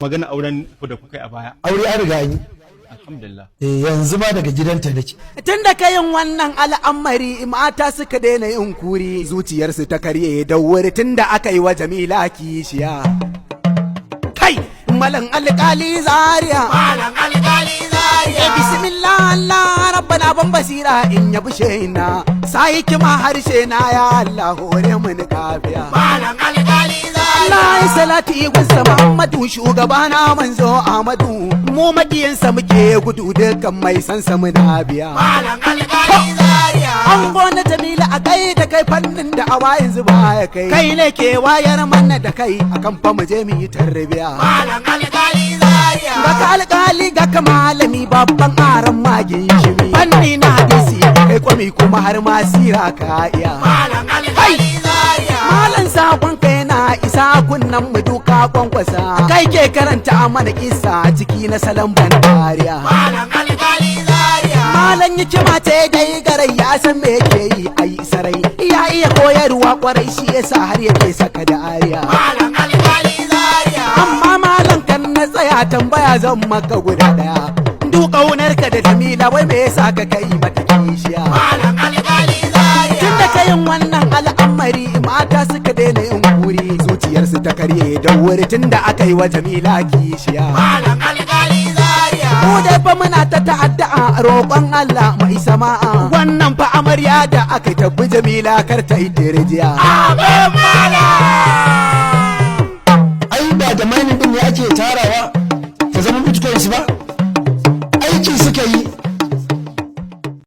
magana auren ku da kuka yi a baya. Aure an riga yi. Alhamdulillah. Yanzu ma daga gidanta nake. Tun da ka yin wannan al'amari mata suka daina yin kuri zuciyarsu ta karye da wuri tun da aka yi wa Jamila kishiya. Kai malam alƙali Zaria. Malam alƙali Zaria. Bismillah Allah rabbana ban basira in ya bushe na sai kima harshe na ya Allah hore mun kafiya. Malam alƙali Zaria. Allah ya salati gunsa Muhammadu shugabana manzo Ahmadu mu makiyansa muke gudu dukkan mai sansa muna biya. Malam alƙali Zaria. An gona Jamila a kai da kai fannin da awa yanzu baya kai. Kai ne ke wayar mana da kai akan fa mu je mu yi tarbiya. Malam alƙali Zaria. Ga ka alƙali ga ka malami babban aran magin shimi. Fanni na hadisi kai kwami kuma har ma sira ka iya. Malam alƙali Zaria. Malam sakon kai na isa kunnan mu duka kwankwasa. Kai ke karanta mana kisa ciki na salon bandariya. Malam alƙali Zaria. Malam hikima ce dai garai ya san me yake yi ai sarai. Ya iya koyarwa kwarai shi yasa har yake saka da ariya. Malam alƙali Zaria. Amma malam kan na tsaya tambaya zan maka guda daya. Du kaunarka da Jamila wai me yasa ka kai mata kishiya. Malam alƙali Zaria. Tunda kayin wannan al'amari mata suka daina yin kuri zuciyarsu ta karye da wuri tunda aka yi wa Jamila kishiya. Malam alƙali Zaria. Mu dai fa muna ta ta'adda'a roƙon Allah mai sama'a. Wannan fa amarya da aka yi tabbi Jamila kar ta yi dirjiya. Amin malam. Ai ba da mainin din ne ake tarawa ta zama bitcoins ba.